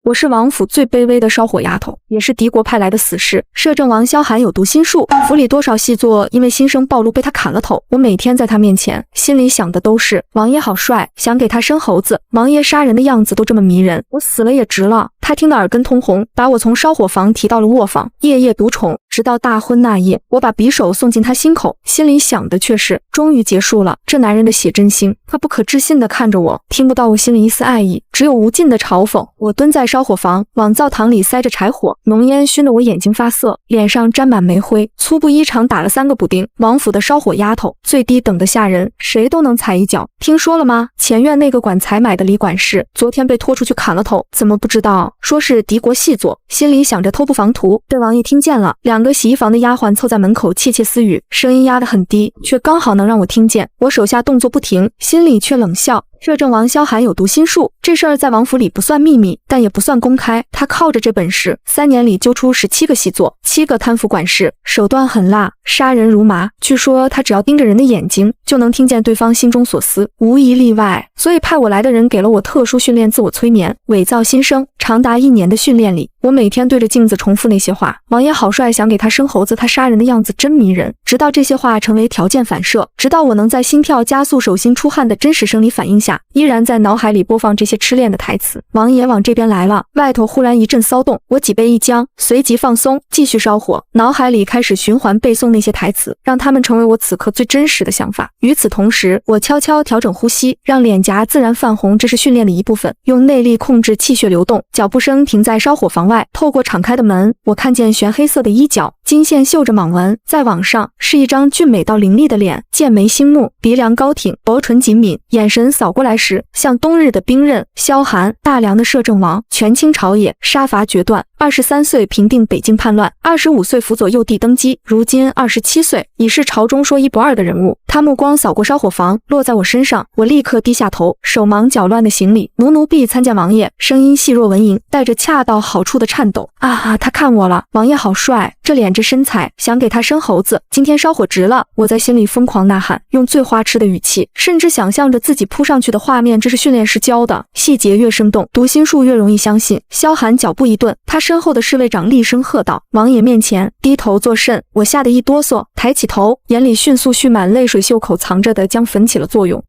我是王府最卑微的烧火丫头，也是敌国派来的死士。摄政王萧寒有读心术，府里多少细作因为心声暴露被他砍了头。我每天在他面前，心里想的都是王爷好帅，想给他生猴子。王爷杀人的样子都这么迷人，我死了也值了。他听得耳根通红，把我从烧火房提到了卧房，夜夜独宠，直到大婚那夜，我把匕首送进他心口，心里想的却是终于结束了。这男人的血真心。他不可置信地看着我，听不到我心里一丝爱意，只有无尽的嘲讽。我蹲在烧火房，往灶堂里塞着柴火，浓烟熏得我眼睛发涩，脸上沾满煤灰。粗布衣裳打了3个补丁。王府的烧火丫头，最低等的下人，谁都能踩一脚。听说了吗？前院那个管采买的李管事，昨天被拖出去砍了头，怎么不知道？说是敌国细作，心里想着偷不防图，被王爷听见了。2个洗衣房的丫鬟凑在门口窃窃私语，声音压得很低，却刚好能让我听见。我手下动作不停，心里却冷笑。摄政王萧寒有读心术，这事儿在王府里不算秘密，但也不算公开。他靠着这本事，3年里揪出17个细作，7个贪腐管事，手段狠辣，杀人如麻。据说他只要盯着人的眼睛，就能听见对方心中所思，无一例外。所以派我来的人给了我特殊训练，自我催眠，伪造心声。长达1年的训练里，我每天对着镜子重复那些话：王爷好帅，想给他生猴子，他杀人的样子真迷人。直到这些话成为条件反射，直到我能在心跳加速、手心出汗的真实生理反应下，依然在脑海里播放这些痴恋的台词。王爷往这边来了，外头忽然一阵骚动，我脊背一僵，随即放松，继续烧火，脑海里开始循环背诵那些台词，让他们成为我此刻最真实的想法。与此同时，我悄悄调整呼吸，让脸颊自然泛红，这是训练的一部分。用内力控制气血流动。脚步声停在烧火房外，透过敞开的门，我看见玄黑色的衣角，金线绣着蟒纹，再往上是一张俊美到凌厉的脸，剑眉星目，鼻梁高挺，薄唇紧抿，眼神扫过来时像冬日的冰刃。萧寒，大梁的摄政王，权倾朝野，杀伐决断。23岁平定北境叛乱，25岁辅佐幼帝登基，如今27岁，已是朝中说一不二的人物。他目光扫过烧火房，落在我身上，我立刻低下头，手忙脚乱的行礼：奴婢参见王爷。声音细若蚊蝇，带着恰到好处的颤抖。他看我了，王爷好帅，这脸这身材，想给他生猴子，今天烧火值了。我在心里疯狂呐喊，用最花痴的语气，甚至想象着自己扑上去的画面，这是训练师教的。细节越生动，读心术越容易相信。萧寒脚步一顿，他身后的侍卫长厉声喝道：王爷面前低头作甚。我吓得一哆嗦，抬起头，眼里迅速蓄满泪水，袖口藏着的将焚起了作用。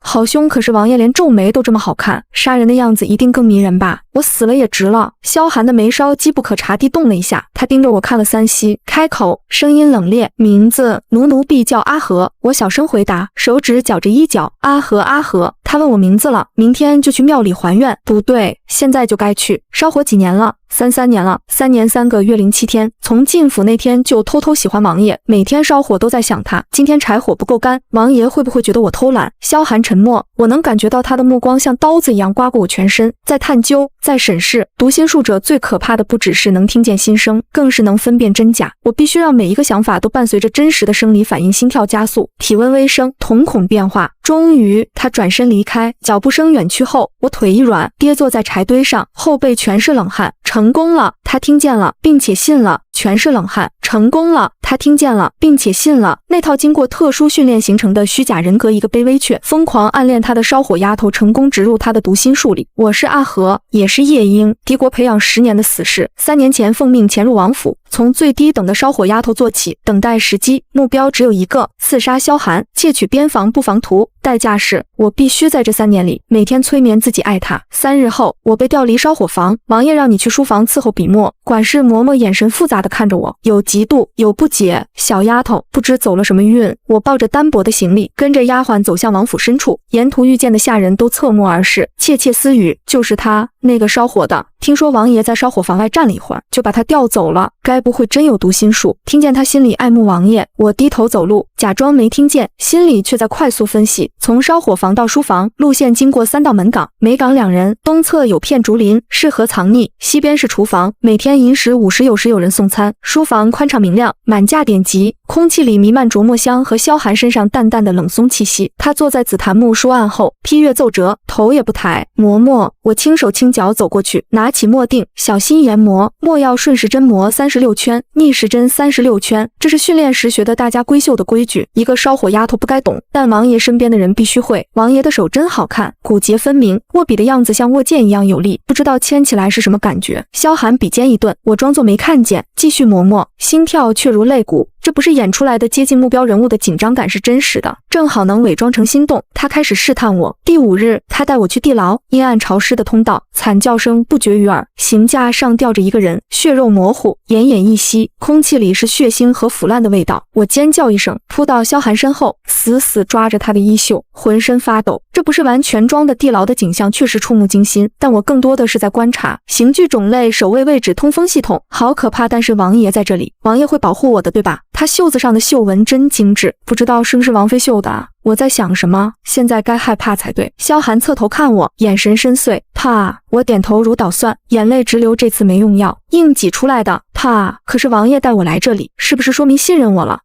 好凶，可是王爷连皱眉都这么好看，杀人的样子一定更迷人吧？我死了也值了。萧寒的眉梢机不可察地动了一下，他盯着我看了3息，开口，声音冷冽：名字？奴婢叫阿和。我小声回答，手指绞着衣角：阿和。他问我名字了，明天就去庙里还愿。不对，现在就该去。烧火几年了？33年了，3年3个月07天。从进府那天就偷偷喜欢王爷，每天烧火都在想他。今天柴火不够干，王爷会不会觉得我偷懒？萧寒沉默，我能感觉到他的目光像刀子一样刮过我全身，在探究，在审视。读心术者最可怕的不只是能听见心声，更是能分辨真假。我必须让每一个想法都伴随着真实的生理反应，心跳加速，体温微升，瞳孔变化。终于，他转身离开，脚步声远去后，我腿一软，跌坐在柴堆上，后背全是冷汗。成功了，他听见了，并且信了。全是冷汗。成功了，他听见了，并且信了。那套经过特殊训练形成的虚假人格，一个卑微却疯狂暗恋他的烧火丫头，成功植入他的读心术里。我是阿和，也是夜莺，敌国培养10年的死士。3年前奉命潜入王府，从最低等的烧火丫头做起，等待时机，目标只有一个：刺杀萧寒，窃取边防布防图。代价是我必须在这3年里每天催眠自己爱他。3日后，我被调离烧火房，王爷让你去书房伺候笔墨。管事嬷嬷眼神复杂地看着我，有嫉妒，有不解。小丫头不知走了什么运。我抱着单薄的行李，跟着丫鬟走向王府深处，沿途遇见的下人都侧目而视，窃窃私语：就是他，那个烧火的。听说王爷在烧火房外站了一会儿，就把他调走了。该不会真有读心术？听见他心里爱慕王爷。我低头走路，假装没听见，心里却在快速分析。从烧火房到书房，路线经过3道门岗，每岗2人，东侧有片竹林，适合藏匿；西边是厨房，每天寅时午时有时有人送餐。书房宽敞明亮，满架典籍，空气里弥漫灼墨香和萧寒身上淡淡的冷松气息。他坐在紫檀木书案后，批阅奏折，头也不抬。嬷嬷，我轻手轻脚走过去，拿拿起墨定，小心研磨，墨要顺时针磨36圈，逆时针36圈，这是训练时学的大家闺秀的规矩，一个烧火丫头不该懂，但王爷身边的人必须会。王爷的手真好看，骨节分明，握笔的样子像握剑一样有力，不知道牵起来是什么感觉。萧寒笔尖一顿，我装作没看见，继续磨墨，心跳却如肋骨。这不是演出来的接近目标人物的紧张感，是真实的，正好能伪装成心动。他开始试探我。第5日，他带我去地牢，阴暗潮湿的通道，惨叫声不绝于耳，刑架上吊着一个人，血肉模糊，奄奄一息，空气里是血腥和腐烂的味道。我尖叫一声，扑到萧寒身后，死死抓着他的衣袖，浑身发抖。这不是完全装的地牢的景象，确实触目惊心，但我更多的是在观察刑具种类、守卫位置、通风系统，好可怕。但是王爷在这里，王爷会保护我的，对吧？他袖子上的绣纹真精致，不知道是不是王妃绣的啊？我在想什么？现在该害怕才对。萧寒侧头看我，眼神深邃。怕。我点头如捣蒜，眼泪直流。这次没用药，硬挤出来的。怕。可是王爷带我来这里，是不是说明信任我了？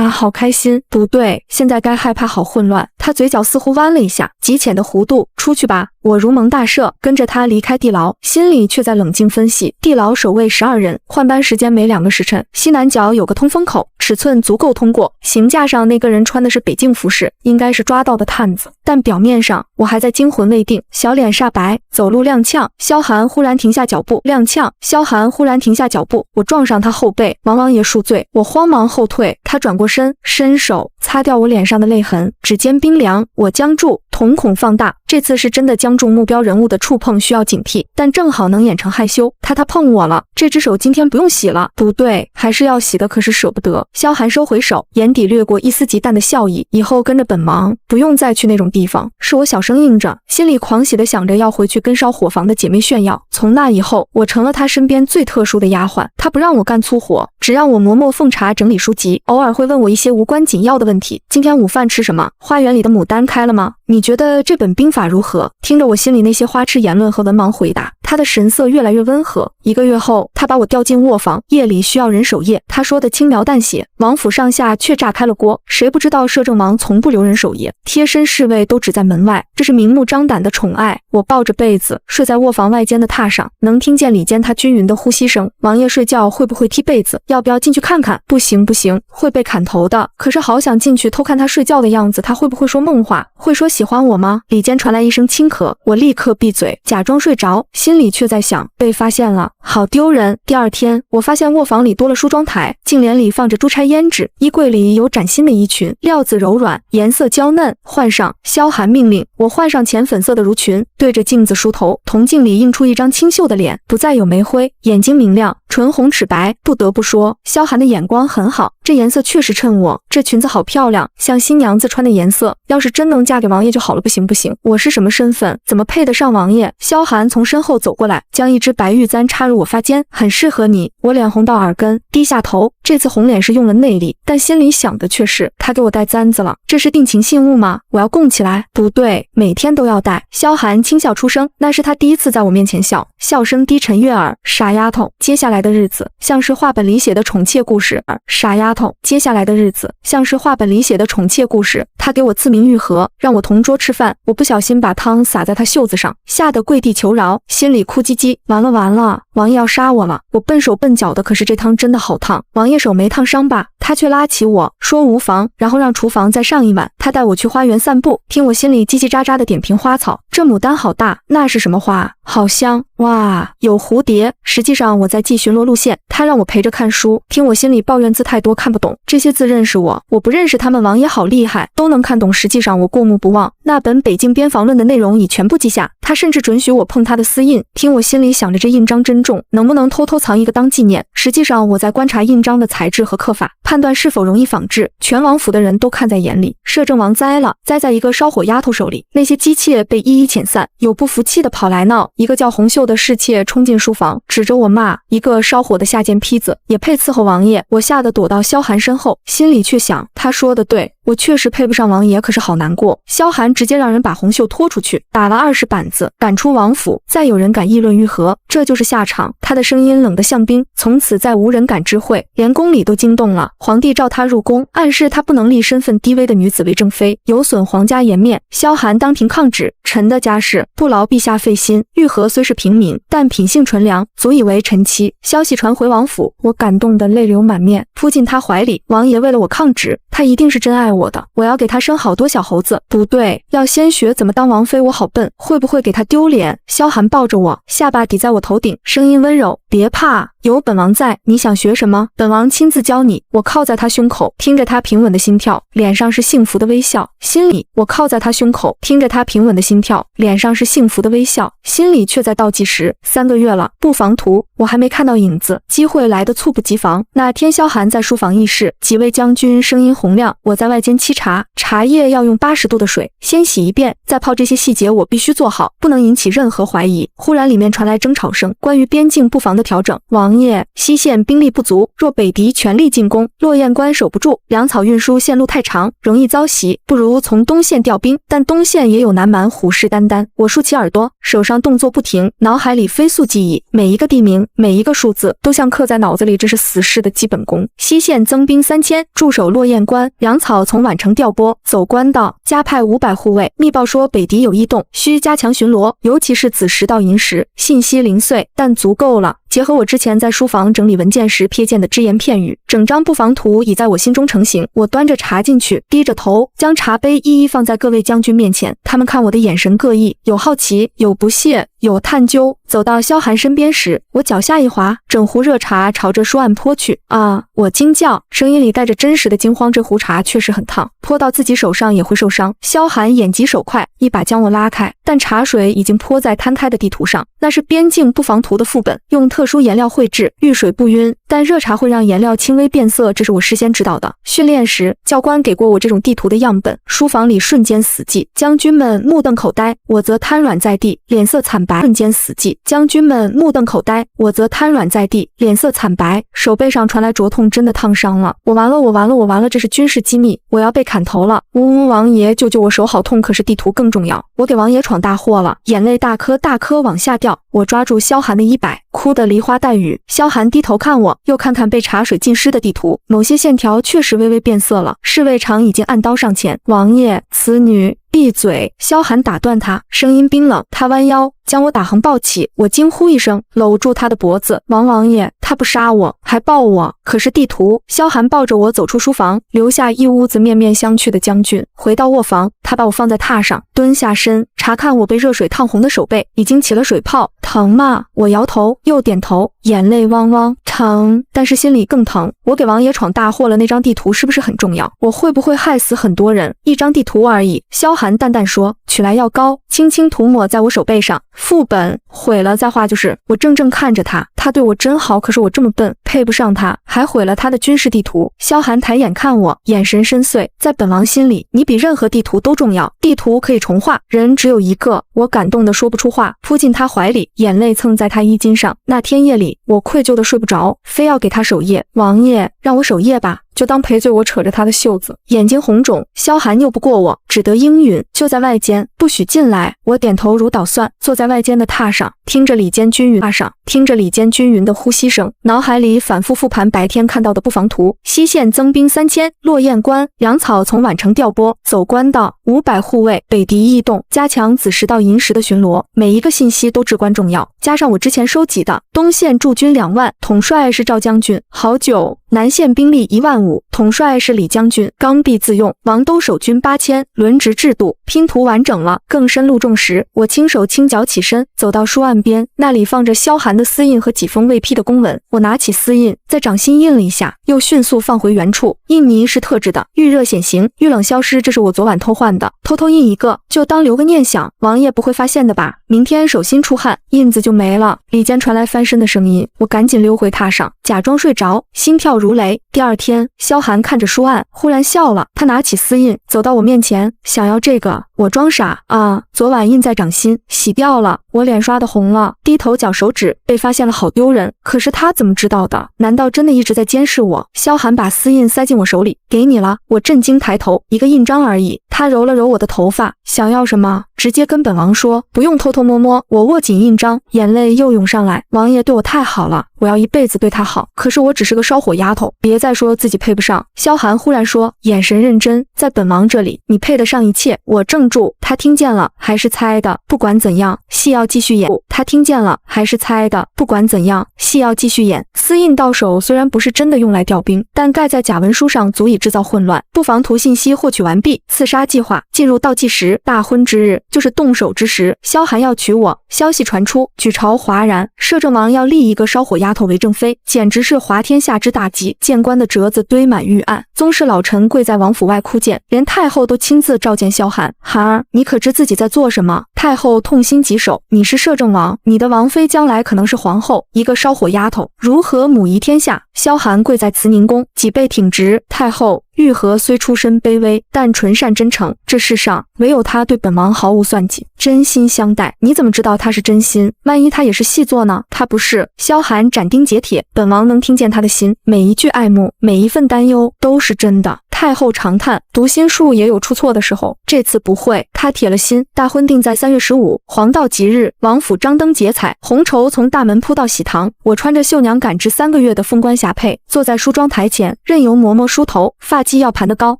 好开心。不对，现在该害怕，好混乱。他嘴角似乎弯了一下，极浅的弧度。出去吧。我如蒙大赦，跟着他离开地牢，心里却在冷静分析。地牢守卫12人，换班时间每2个时辰。西南角有个通风口，尺寸足够通过。刑架上那个人穿的是北境服饰，应该是抓到的探子，但表面上我还在惊魂未定，小脸煞白，走路踉跄。萧寒忽然停下脚步，踉跄。萧寒忽然停下脚步，我撞上他后背，王爷恕罪。我慌忙后退，他转过身，伸手擦掉我脸上的泪痕，指尖冰凉，我僵住，瞳孔放大。这次是真的将中目标人物的触碰需要警惕，但正好能演成害羞。他碰我了，这只手今天不用洗了。不对，还是要洗的，可是舍不得。萧寒收回手，眼底掠过一丝极淡的笑意。以后跟着本王，不用再去那种地方。是我小声应着，心里狂喜的想着要回去跟烧火房的姐妹炫耀。从那以后，我成了他身边最特殊的丫鬟。他不让我干粗活，只让我磨墨奉茶整理书籍，偶尔会问我一些无关紧要的问题。今天午饭吃什么？花园里的牡丹开了吗？你觉得这本兵法如何？听着我心里那些花痴言论和文盲回答，他的神色越来越温和。1个月后，他把我调进卧房，夜里需要人守夜。他说的轻描淡写，王府上下却炸开了锅。谁不知道摄政王从不留人守夜，贴身侍卫都只在门外，这是明目张胆的宠爱。我抱着被子睡在卧房外间的榻上，能听见里间他均匀的呼吸声。王爷睡觉会不会踢被子？要不要进去看看？不行，会被砍头的。可是好想进去偷看他睡觉的样子，他会不会说梦话？会说喜欢我吗？里间传来一声轻咳，我立刻闭嘴，假装睡着，心里却在想，被发现了，好丢人。第2天，我发现卧房里多了梳妆台，镜帘里放着珠钗胭脂，衣柜里有崭新的衣裙，料子柔软，颜色娇嫩，换上。萧寒命令我换上浅粉色的襦裙，对着镜子梳头，铜镜里映出一张清秀的脸，不再有煤灰，眼睛明亮，唇红齿白。不得不说，萧寒的眼光很好，这颜色确实衬我。这裙子好漂亮，像新娘子穿的颜色，要是真能嫁给王爷就好了。不行，我是什么身份？怎么配得上王爷？萧寒从身后走过来，将一支白玉簪插入我发间，很适合你。我脸红到耳根，低下头。这次红脸是用了内力，但心里想的却是他给我戴簪子了。这是定情信物吗？我要供起来。不对，每天都要戴。萧寒轻笑出声，那是他第一次在我面前笑，笑声低沉悦耳。傻丫头，接下来的日子像是画本里写的宠妾故事。傻丫头，接下来的日子像是画本里写的宠妾故事。他给我赐名玉和，让我同桌吃饭，我不小心把汤洒在他袖子上，吓得跪地求饶，心里哭唧唧，完了，王爷要杀我了。我笨手笨脚的，可是这汤真的好烫。王爷手没烫伤吧？他却拉起我说无妨，然后让厨房再上一碗。他带我去花园散步，听我心里叽叽喳喳的点评花草。这牡丹好大，那是什么花？好香，哇，有蝴蝶。实际上我在记巡逻路线，他让我陪着看书，听我心里抱怨字太多看不懂，这些字认识我不认识他们。王爷好厉害，都能看懂。实际上我过目不忘，那本《北境边防论》的内容已全部记下。他甚至准许我碰他的私印，听我心里想着这印章珍重，能不能偷偷藏一个当纪念。实际上我在观察印章的材质和刻法，判断是否容易仿制。全王府的人都看在眼里，摄政王栽了，栽在一个烧火丫头手里。那些姬妾被一一遣散，有不服气的跑来闹。一个叫红袖的侍妾冲进书房，指着我骂，一个烧火的下贱坯子也配伺候王爷。我吓得躲到萧寒身后，心里却想，他说的对，我确实配不上王爷，可是好难过。萧寒直接让人把洪秀拖出去，打了20板子，赶出王府。再有人敢议论于何，这就是下场。他的声音冷得像冰，从此再无人敢知会，连宫里都惊动了。皇帝召他入宫，暗示他不能立身份低微的女子为正妃，有损皇家颜面。萧寒当庭抗旨，臣的家事不劳陛下费心。玉和虽是平民，但品性纯良，足以为臣妻。消息传回王府，我感动得泪流满面，扑进他怀里。王爷为了我抗旨，他一定是真爱我的，我要给他生好多小猴子。不对，要先学怎么当王妃。我好笨，会不会给他丢脸？萧寒抱着我，下巴抵在我头顶，声音温柔，别怕，有本王在，你想学什么，本王亲自教你。我靠在他胸口，听着他平稳的心跳，脸上是幸福的微笑，心里我靠在他胸口，听着他平稳的心跳，脸上是幸福的微笑，心里却在倒计时。3个月了，布防图我还没看到影子，机会来得猝不及防。那天萧寒在书房议事，几位将军声音洪亮，我在外间沏茶，茶叶要用80度的水先洗一遍再泡，这些细节我必须做好，不能引起任何怀疑。忽然里面传来争吵声，关于边境布防的调整。王爷，西线兵力不足，若北敌全力进攻，落雁关守不住，粮草运输线路太长，容易遭袭，不如从东线调兵。但东线也有南蛮虎视眈眈。我竖起耳朵，手上动作不停，脑海里飞速记忆，每一个地名，每一个数字都像刻在脑子里，这是死士的基本功。西线增兵3000，驻守落雁关，粮草从宛城调拨，走官道，加派500护卫。密报说北敌有异动，需加强巡逻，尤其是子时到寅时。信息零碎，但足够了。结合我之前在书房整理文件时瞥见的只言片语，整张布防图已在我心中成型。我端着茶进去，低着头，将茶杯一一放在各位将军面前。他们看我的眼神各异，有好奇，有不屑，有探究。走到萧寒身边时，我脚下一滑，整壶热茶朝着书案泼去。啊！我惊叫，声音里带着真实的惊慌。这壶茶确实很烫，泼到自己手上也会受伤。萧寒眼疾手快，一把将我拉开，但茶水已经泼在摊开的地图上。那是边境布防图的副本，用特殊颜料绘制，遇水不晕，但热茶会让颜料轻微变色，这是我事先知道的。训练时，教官给过我这种地图的样本。书房里瞬间死寂，将军们目瞪口呆，我则瘫软在地，脸色惨白。瞬间死寂，将军们目瞪口呆，我则瘫软在地，脸色惨白。手背上传来灼痛，真的烫伤了。我完了，我完了，我完了！这是军事机密，我要被砍头了！呜呜，王爷救救我，手好痛！可是地图更重要，我给王爷闯大祸了！眼泪大颗大颗往下掉。我抓住萧寒的衣摆，哭得梨花带雨。萧寒低头看我，又看看被茶水浸湿的地图，某些线条确实微微变色了。侍卫长已经按刀上前。王爷，此女……闭嘴！萧寒打断他，声音冰冷。他弯腰将我打横抱起，我惊呼一声，搂住他的脖子。王爷，他不杀我，还抱我。可是地图……萧寒抱着我走出书房，留下一屋子面面相觑的将军。回到卧房，他把我放在榻上，蹲下身查看我被热水烫红的手背，已经起了水泡。疼吗？我摇头，又点头，眼泪汪汪。疼，但是心里更疼。我给王爷闯大祸了，那张地图是不是很重要？我会不会害死很多人？一张地图而已。萧寒淡淡说，取来药膏，轻轻涂抹在我手背上。副本毁了再画就是。我怔怔看着他，他对我真好，可是我这么笨，配不上他，还毁了他的军事地图。萧寒抬眼看我，眼神深邃，在本王心里，你比任何地图都重要。地图可以重画，人只有一个。我感动得说不出话，扑进他怀里，眼泪蹭在他衣襟上。那天夜里，我愧疚得睡不着，非要给他守夜。王爷，让我守夜吧，就当赔罪。我扯着他的袖子，眼睛红肿。萧寒拗不过我，只得应允，就在外间，不许进来。我点头如捣蒜，坐在外间的榻上，听着里间均匀的呼吸声，脑海里反复复盘白天看到的布防图。西线增兵3000，落雁关，粮草从宛城调拨，走官道，500护卫，北敌异动，加强子时到寅时的巡逻。每一个信息都至关重要，加上我之前收集的东线驻军2万，统帅是赵将军，好久。南线兵力15000，统帅是李将军，刚愎自用。王都守军8000，轮值制度。拼图完整了，更深入重时，我轻手轻脚起身，走到书案边，那里放着萧寒的私印和几封未批的公文。我拿起私印，在掌心印了一下，又迅速放回原处。印泥是特制的，遇热显形，遇冷消失，这是我昨晚偷换的。偷偷印一个，就当留个念想，王爷不会发现的吧？明天手心出汗，印子就没了。里间传来翻身的声音，我赶紧溜回榻上，假装睡着，心跳如雷，第二天，萧寒看着书案，忽然笑了。他拿起丝印，走到我面前，想要这个。我装傻啊，昨晚印在掌心，洗掉了。我脸刷的红了，低头绞手指，被发现了，好丢人。可是他怎么知道的？难道真的一直在监视我？萧寒把丝印塞进我手里，给你了。我震惊抬头，一个印章而已。他揉了揉我的头发，想要什么？直接跟本王说，不用偷偷摸摸。我握紧印章，眼泪又涌上来。王爷对我太好了，我要一辈子对他好。可是我只是个烧火丫头，别再说自己配不上。萧寒忽然说，眼神认真，在本王这里，你配得上一切。我怔住，他听见了，还是猜的。不管怎样，戏要继续演。他听见了，还是猜的。不管怎样，戏要继续演。丝印到手虽然不是真的用来调兵，但盖在假文书上足以制造混乱。不妨图信息获取完毕，刺杀计划进入倒计时，大婚之日就是动手之时。萧寒要娶我，消息传出，举朝哗然。摄政王要立一个烧火丫头为正妃，简直是滑天下之大稽。谏官的折子堆满御案，宗室老臣跪在王府外哭谏，连太后都亲自召见萧寒。寒儿，你可知自己在做什么？太后痛心疾首，你是摄政王，你的王妃将来可能是皇后，一个烧火丫头如何母仪天下？萧寒跪在慈宁宫，脊背挺直。太后，玉和虽出身卑微，但纯善真诚，这世上唯有他对本王毫无算计，真心相待。你怎么知道他是真心？万一他也是戏作呢？他不是。萧寒斩钉截铁，本王能听见他的心，每一句爱慕，每一份担忧都是真的。太后长叹，读心术也有出错的时候，这次不会。他铁了心，大婚定在3月15，黄道吉日，王府张灯结彩，红绸从大门铺到喜堂。我穿着绣娘赶制3个月的凤冠霞帔，坐在梳妆台前，任由嬷嬷梳头，发髻要盘得高，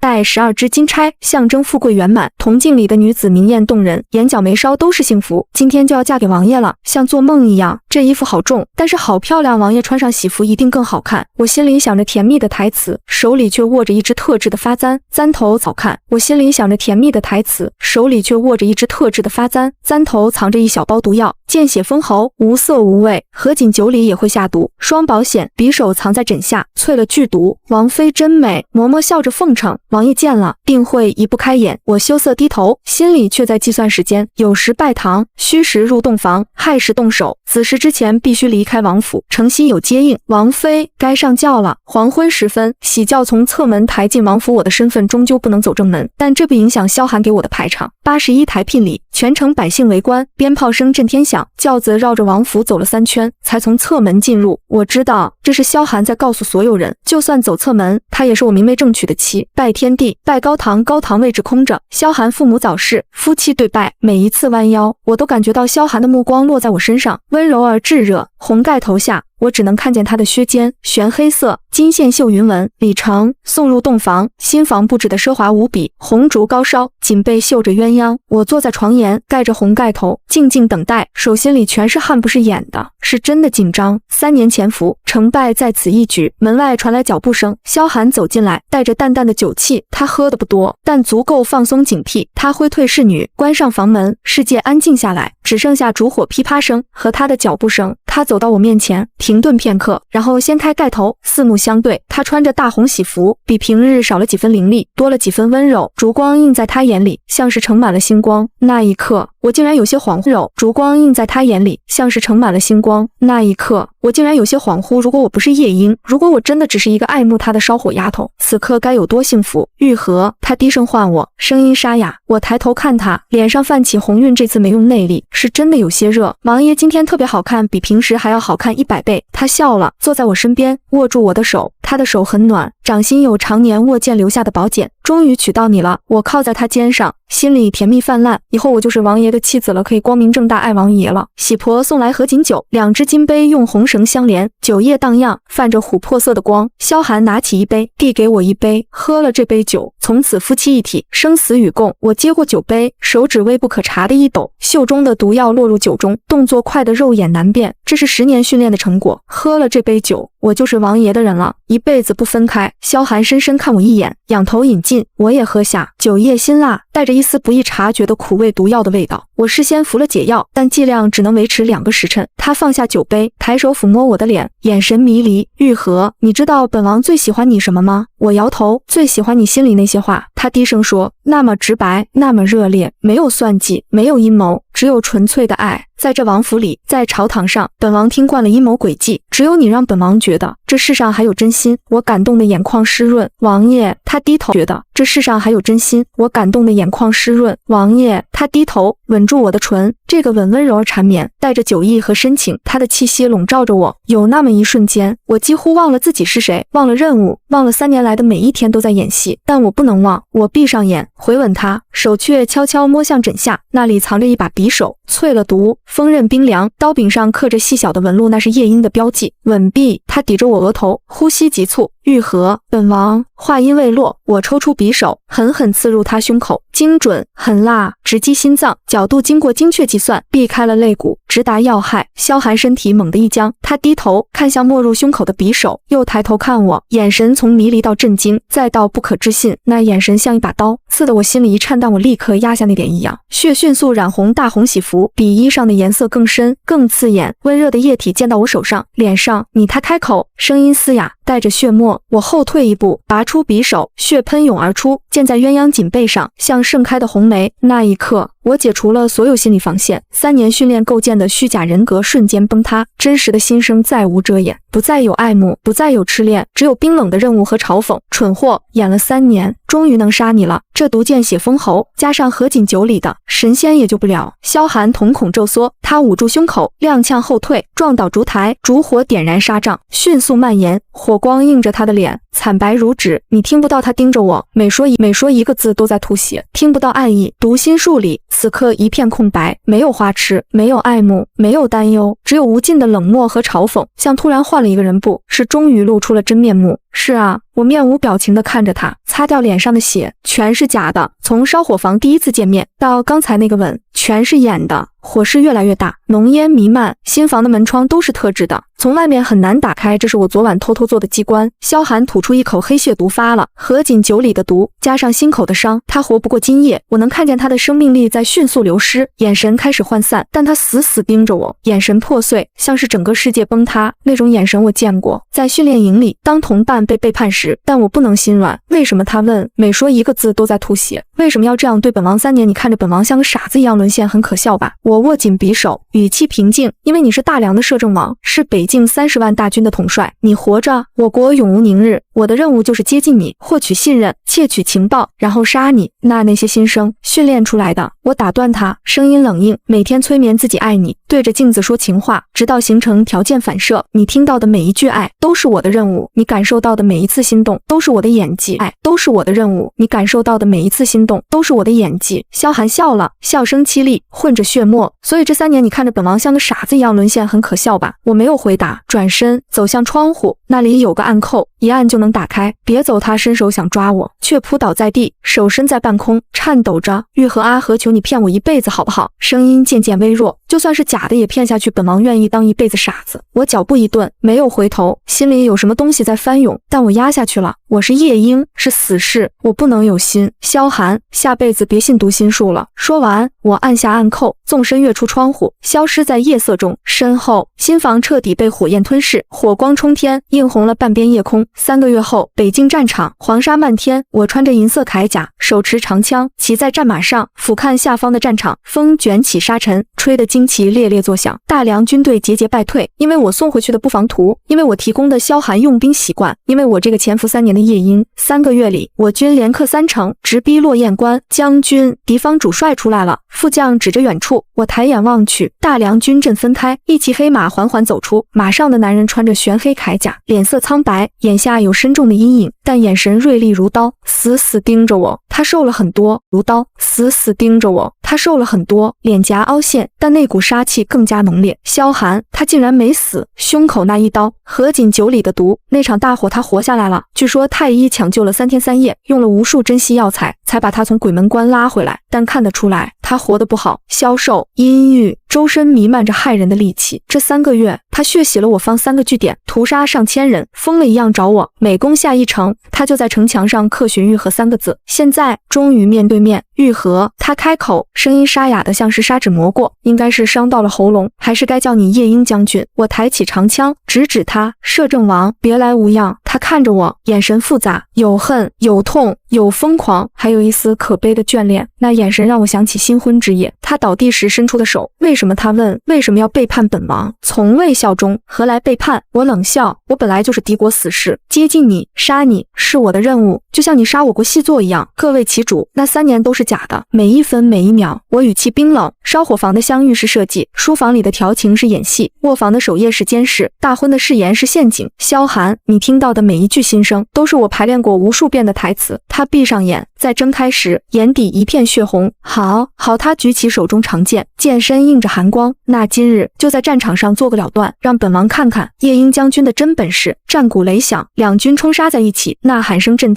戴12只金钗，象征富贵圆满。铜镜里的女子明艳动人，眼角眉梢都是幸福。今天就要嫁给王爷了，像做梦一样。这衣服好重，但是好漂亮，王爷穿上喜服一定更好看。我心里想着甜蜜的台词，手里却握着一只特制的发簪，簪头早看。我心里想着甜蜜的台词，手里却握着一只特制的发簪，簪头藏着一小包毒药，见血封喉，无色无味，合卺酒里也会下毒。双保险，匕首藏在枕下，淬了剧毒。王妃真美，嬷嬷笑着奉承。王爷见了，定会移不开眼。我羞涩低头，心里却在计算时间，酉时拜堂，戌时入洞房，亥时动手，子时之前必须离开王府。城西有接应，王妃该上轿了。黄昏时分，喜轿从侧门抬进王府，我的身份终究不能走正门，但这不影响萧寒给我的排场。81台聘礼，全城百姓围观，鞭炮声震天响，轿子绕着王府走了3圈，才从侧门进入。我知道这是萧寒在告诉所有人，就算走侧门，他也是我明媒正娶的妻。拜天地，拜高堂，高堂位置空着，萧寒父母早逝，夫妻对拜。每一次弯腰，我都感觉到萧寒的目光落在我身上，温柔而炙热。红盖头下，我只能看见他的靴尖，玄黑色，金线绣云纹。礼成，送入洞房，新房布置的奢华无比，红烛高烧，锦被绣着鸳鸯。我坐在床沿，盖着红盖头，静静等待，手心里全是汗，不是演的，是真的紧张。3年潜伏，成败在此一举。门外传来脚步声，萧寒走进来，带着淡淡的酒气。他喝的不多，但足够放松警惕。他挥退侍女，关上房门，世界安静下来，只剩下烛火噼啪声和他的脚步声。他走到我面前，停顿片刻，然后掀开盖头，四目相对。他穿着大红喜服，比平日少了几分凌厉，多了几分温柔。烛光映在他眼里，像是盛满了星光。那一刻，我竟然有些恍惚。烛光映在他眼里，像是盛满了星光。那一刻，我竟然有些恍惚。如果我不是夜莺，如果我真的只是一个爱慕他的烧火丫头，此刻该有多幸福。玉和，他低声唤我，声音沙哑。我抬头看他，脸上泛起红晕，这次没用内力，是真的有些热。王爷今天特别好看，比平时还要好看100倍。他笑了，坐在我身边，握住我的手。他的手很暖，掌心有常年握剑留下的宝茧。终于娶到你了，我靠在他肩上，心里甜蜜泛滥。以后我就是王爷的妻子了，可以光明正大爱王爷了。喜婆送来合卺酒，2只金杯用红绳相连，酒液荡漾，泛着琥珀色的光。萧寒拿起一杯，递给我一杯，喝了这杯酒，从此夫妻一体，生死与共。我接过酒杯，手指微不可察的一抖，袖中的毒药落入酒中，动作快的肉眼难辨，这是10年训练的成果。喝了这杯酒，我就是王爷的人了，一辈子不分开。萧寒深深看我一眼，仰头饮尽，我也喝下。酒液辛辣，带着一丝不易察觉的苦味毒药的味道。我事先服了解药，但剂量只能维持2个时辰。他放下酒杯，抬手抚摸我的脸，眼神迷离。玉和，你知道本王最喜欢你什么吗？我摇头，最喜欢你心里那些话。他低声说，那么直白，那么热烈，没有算计，没有阴谋，只有纯粹的爱。在这王府里，在朝堂上，本王听惯了阴谋诡计，只有你让本王觉得这世上还有真心。我感动的眼眶湿润。王爷，他低头，觉得这世上还有真心。我感动的眼眶湿润。王爷，他低头吻住我的唇，这个吻温柔而缠绵，带着酒意和深情，他的气息笼罩着我。有那么一瞬间，我几乎忘了自己是谁，忘了任务，忘了3年来的每一天都在演戏，但我不能忘。我闭上眼，回吻他，手却悄悄摸向枕下，那里藏着一把匕首，淬了毒，锋刃冰凉，刀柄上刻着细小的纹路，那是夜莺的标记。吻毕，他抵着我额头，呼吸急促。玉和，本王。话音未落，我抽出匕首，狠狠刺入他胸口，精准狠辣，直击心脏，角度经过精确计算，避开了肋骨，直达要害。萧寒身体猛地一僵，他低头看向没入胸口的匕首，又抬头看我，眼神从迷离到震惊，再到不可置信，那眼神像一把刀，刺得我心里一颤，但我立刻压下那点异样。血迅速染红大红喜服，比衣上的颜色更深更刺眼，温热的液体溅到我手上脸上。他开口，声音嘶哑，带着血沫。我后退一步，拔出匕首，血喷涌而出，溅在鸳鸯锦背上，像盛开的红梅。那一刻，我解除了所有心理防线，3年训练构建的虚假人格瞬间崩塌，真实的心声再无遮掩，不再有爱慕，不再有痴恋，只有冰冷的任务和嘲讽。蠢货，演了3年，终于能杀你了。这毒箭血封喉，加上合卺酒里的，神仙也救不了。萧寒瞳孔骤缩，他捂住胸口，踉跄后退，撞倒烛台，烛火点燃纱帐，迅速蔓延，火光映着他的脸，惨白如纸。你听不到他盯着我，每说一个字都在吐血，听不到爱意。读心术里此刻一片空白，没有花痴，没有爱慕，没有担忧，只有无尽的冷漠和嘲讽，像突然换了一个人，不是终于露出了真面目。是啊，我面无表情地看着他，擦掉脸上的血，全是假的。从烧火房第一次见面到刚才那个吻，全是演的。火势越来越大，浓烟弥漫，新房的门窗都是特制的，从外面很难打开，这是我昨晚偷偷做的机关。萧寒吐出一口黑血毒，发了合卺酒里的毒，加上心口的伤，他活不过今夜。我能看见他的生命力在迅速流失，眼神开始涣散，但他死死盯着我，眼神破碎，像是整个世界崩塌。那种眼神我见过，在训练营里，当同伴被背叛时，但我不能心软。为什么？他问，每说一个字都在吐血，为什么要这样对本王？3年，你看着本王像个傻子一样沦陷，很可笑吧？我握紧匕首，语气平静，因为你是大梁的摄政王，是北境30万大军的统帅，你活着，我国永无宁日。我的任务就是接近你，获取信任，窃取情报，然后杀你。那些心声训练出来的。我打断他，声音冷硬，每天催眠自己爱你，对着镜子说情话，直到形成条件反射。你听到的每一句爱都是我的任务，你感受到的每一次心动都是我的演技。爱都是我的任务，你感受到的每一次心动都是我的演技。萧寒笑了，笑声凄厉，混着血沫。所以这3年你看着本王像个傻子一样沦陷，很可笑吧？我没有回答，转身走向窗户，那里有个暗扣，一按就能打开。别走！他伸手想抓我，却扑倒在地，手伸在半空，颤抖着。玉和，阿和，求你骗我一辈子好不好？声音渐渐微弱，就算是假的也骗下去，本王愿意当一辈子傻子。我脚步一顿，没有回头，心里有什么东西在翻涌，但我压下去了。我是夜莺，是死士，我不能有心。萧寒，下辈子别信读心术了。说完，我按下暗扣，纵身跃出窗户，消失在夜色中。身后，新房彻底被火焰吞噬，火光冲天，映红了半边夜空。3个月后，北京战场，黄沙漫天，我穿着银色铠甲，手持长枪，骑在战马上，俯瞰下方的战场。风卷起沙尘，吹得旌旗猎猎作响。大梁军队节节败退，因为我送回去的布防图，因为我提供的萧寒用兵习惯，因为我这个潜伏3年的夜莺。3个月里，我军连克3城，直逼落雁关。将军，敌方主帅出来了。副将指着远处，我抬眼望去，大梁军阵分开，一骑黑马缓缓走出，马上的男人穿着玄黑铠甲，脸色苍白，眼下有深重的阴影，但眼神锐利如刀，死死盯着我。他瘦了很多，如刀，死死盯着我。他瘦了很多，脸颊凹陷，但那股杀气更加浓烈。萧寒，他竟然没死，胸口那一刀，合卺酒里的毒。那场大火他活下来了，据说太医抢救了3天3夜，用了无数珍稀药材，才把他从鬼门关拉回来，但看得出来他活得不好，消瘦阴郁，周身弥漫着骇人的戾气。这3个月，他血洗了我方3个据点，屠杀上千人，疯了一样找我，每攻下1城，他就在城墙上刻寻玉和3个字。现在终于面对面，玉和，他开口，声音沙哑的像是砂纸磨过，应该是伤到了喉咙，还是该叫你夜莺将军？我抬起长枪，直指他，摄政王，别来无恙。他看着我，眼神复杂，有恨，有痛，有疯狂，还有一丝可悲的眷恋。那眼神让我想起新婚之夜，他倒地时伸出的手。为什么？他问。为什么要背叛本王？从未效忠，何来背叛？我冷笑。我本来就是敌国死士，接近你，杀你是我的任务，就像你杀我国细作一样。各为其主，那3年都是假的，每一分每一秒。我语气冰冷。烧火房的相遇是设计，书房里的调情是演戏，卧房的守夜是监视，大婚的誓言是陷阱。萧寒，你听到的每一句心声，都是我排练过无数遍的台词。他闭上眼，在睁开时，眼底一片血红。好，他举起手中长剑，剑身映着寒光。那今日就在战场上做个了断，让本王看看夜莺将军的真本事。战鼓擂响，两军冲杀在一起，呐喊声震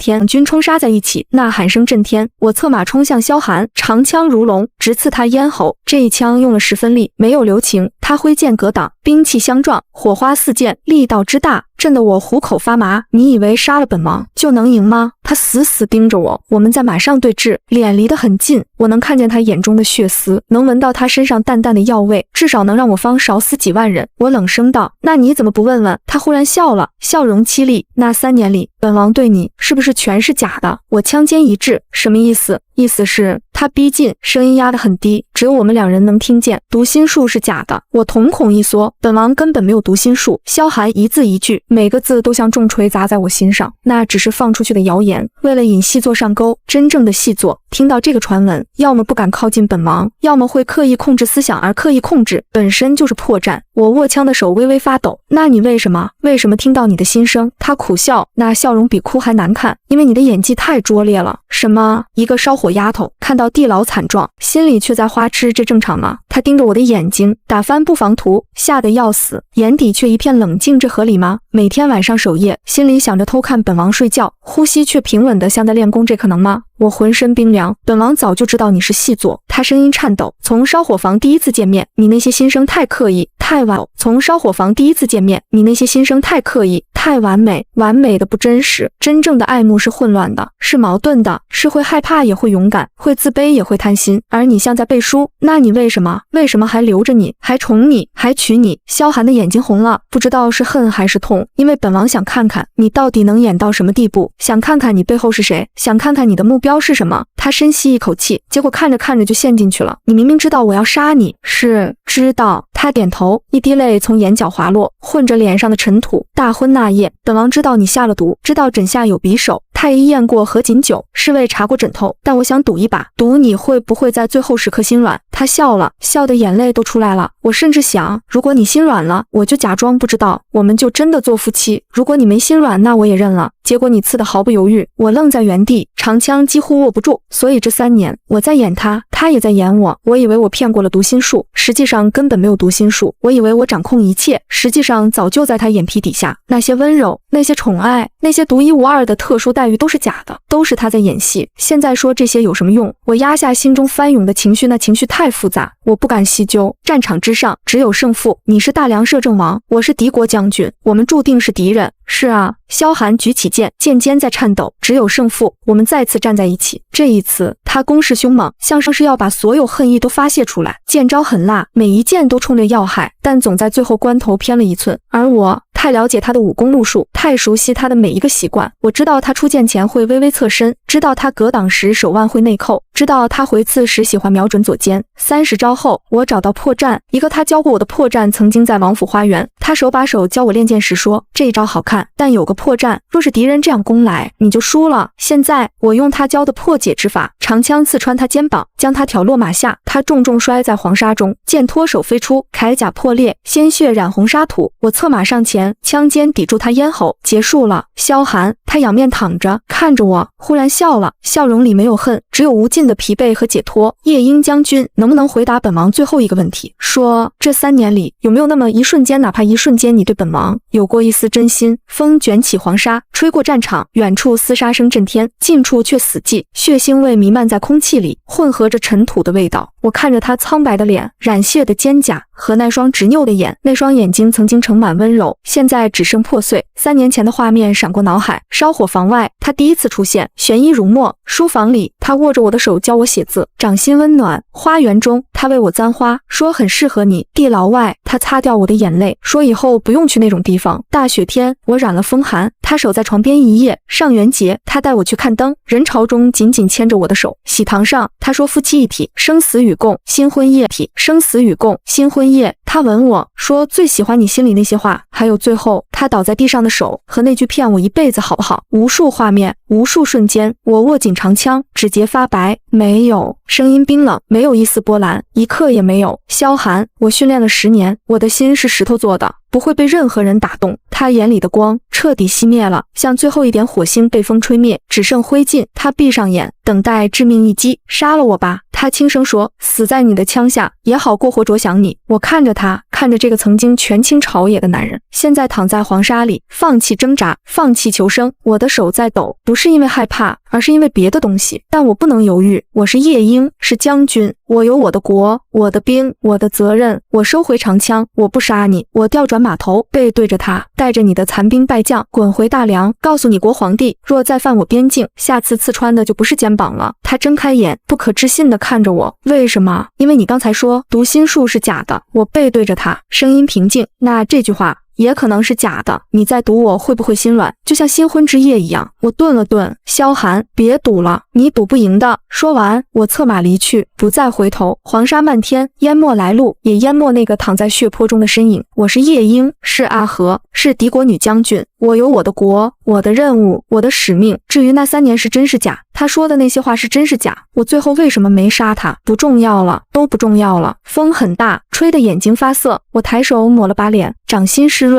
天。我策马冲向萧寒，长枪如龙，直刺他咽喉。这一枪用了10分力，没有留情。他挥剑格挡，兵器相撞，火花四溅，力道之大，震得我虎口发麻。你以为杀了本王就能赢吗？他死死盯着我，我们在马上对峙，脸离得很近，我能看见他眼中的血丝，能闻到他身上淡淡的药味，至少能让我方少死几万人。我冷声道：那你怎么不问问？他忽然笑了，笑容凄厉。那3年里，本王对你是不是全是假的？我枪尖一掷，什么意思？意思是他逼近，声音压得很低，只有我们2人能听见。读心术是假的。我瞳孔一缩，本王根本没有读心术。萧寒一字一句，每个字都像重锤砸在我心上。那只是放出去的谣言，为了引细作上钩。真正的细作听到这个传闻，要么不敢靠近本王，要么会刻意控制思想，而刻意控制本身就是破绽。我握枪的手微微发抖。那你为什么听到你的心声？他苦笑，那笑容比哭还难看，因为你的演技太拙劣了。什么？一个烧火丫头看到地牢惨状，心里却在花痴，这正常吗？他盯着我的眼睛，打翻布防图，吓得要死，眼底却一片冷静，这合理吗？每天晚上守夜，心里想着偷看本王睡觉，呼吸却平稳的像在练功，这可能吗？我浑身冰凉，本王早就知道你是细作。他声音颤抖，从烧火房第一次见面，你那些心声太刻意，太完。从烧火房第一次见面，你那些心声太刻意，太完美，完美的不真实。真正的爱慕是混乱的，是矛盾的，是会害怕也会勇敢，会自卑也会贪心。而你像在背书，那你为什么还留着你，还宠你，还娶你？萧寒的眼睛红了，不知道是恨还是痛，因为本王想看看你到底能演到什么地步，想看看你背后是谁，想看看你的目标是什么。他深吸一口气，结果看着看着就陷进去了。你明明知道我要杀你。是，知道。他点头，一滴泪从眼角滑落，混着脸上的尘土。大婚那夜，本王知道你下了毒，知道枕下有匕首。太医验过何锦酒，侍卫查过枕头，但我想赌一把，赌你会不会在最后时刻心软。他笑了，笑的眼泪都出来了。我甚至想，如果你心软了，我就假装不知道，我们就真的做夫妻。如果你没心软，那我也认了。结果你刺得毫不犹豫，我愣在原地，长枪几乎握不住。所以这3年，我在演他，他也在演我。我以为我骗过了读心术，实际上根本没有读心术。我以为我掌控一切，实际上早就在他眼皮底下。那些温柔，那些宠爱，那些独一无二的特殊待遇都是假的，都是他在演戏。现在说这些有什么用？我压下心中翻涌的情绪，那情绪太复杂，我不敢细究。战场之上只有胜负，你是大梁摄政王，我是敌国将军，我们注定是敌人。是啊，萧寒举起剑，剑尖在颤抖。只有胜负，我们再次站在一起。这一次，他攻势凶猛，像是要把所有恨意都发泄出来。剑招很辣，每一剑都冲着要害，但总在最后关头偏了1寸。而我太了解他的武功路数，太熟悉他的每一个习惯。我知道他出剑前会微微侧身，知道他格挡时手腕会内扣，知道他回刺时喜欢瞄准左肩。30招后，我找到破绽，一个他教过我的破绽，曾经在王府花园。他手把手教我练剑时说，这一招好看，但有个破绽，若是敌人这样攻来，你就输了。现在我用他教的破解之法，长枪刺穿他肩膀，将他挑落马下。他重重摔在黄沙中，剑脱手飞出，铠甲破裂，鲜血染红沙土。我策马上前，枪尖抵住他咽喉。结束了。萧寒，他仰面躺着看着我，忽然笑了，笑容里没有恨，只有无尽的疲惫和解脱。夜莺将军，能不能回答本王最后一个问题？说这3年里，有没有那么一瞬间，哪怕一瞬间，你对本王有过一丝真心？风卷起黄沙，吹过战场，远处厮杀声震天，近处却死寂，血腥味弥漫在空气里，混合着尘土的味道。我看着他苍白的脸，染血的肩胛，和那双执拗的眼。那双眼睛曾经盛满温柔，现在只剩破碎。3年前的画面闪过脑海，烧火房外，他第一次出现，悬衣如墨。书房里，他握着我的手教我写字，掌心温暖。花园中，他为我簪花，说很适合你。地牢外，他擦掉我的眼泪，说以后不用去那种地方。大雪天，我染了风寒，他守在床边一夜。上元节，他带我去看灯，人潮中紧紧牵着我的手。喜堂上，他说夫妻一体，生死与共；新婚夜体，生死与共。新婚夜，他吻我说最喜欢你心里那些话，还有最后他倒在地上的手和那句骗我一辈子好不好。无数画面，无数瞬间，我握紧长枪，指节发白，没有声音，冰冷，没有一丝波澜，一刻也没有。萧寒，我训练了10年，我的心是石头做的，不会被任何人打动。他眼里的光彻底熄灭了，像最后一点火星被风吹灭，只剩灰烬。他闭上眼，等待致命一击，杀了我吧。他轻声说，死在你的枪下也好过活着想你。我看着他，看着这个曾经权倾朝野的男人，现在躺在黄沙里，放弃挣扎，放弃求生。我的手在抖，不是因为害怕，而是因为别的东西。但我不能犹豫，我是夜莺，是将军，我有我的国，我的兵，我的责任。我收回长枪，我不杀你。我调转马头，背对着他，带着你的残兵败将滚回大梁，告诉你国皇帝，若再犯我边境，下次刺穿的就不是肩膀了。他睁开眼，不可置信地看着我。为什么？因为你刚才说读心术是假的。我背对着他，声音平静。那这句话也可能是假的，你在赌我会不会心软，就像新婚之夜一样。我顿了顿，萧寒，别赌了，你赌不赢的。说完，我策马离去，不再回头。黄沙漫天，淹没来路，也淹没那个躺在血泊中的身影。我是夜莺，是阿和，是敌国女将军。我有我的国，我的任务，我的使命。至于那3年是真是假，他说的那些话是真是假，我最后为什么没杀他，不重要了，都不重要了。风很大，吹得眼睛发涩，我抬手抹了把脸，掌心湿润。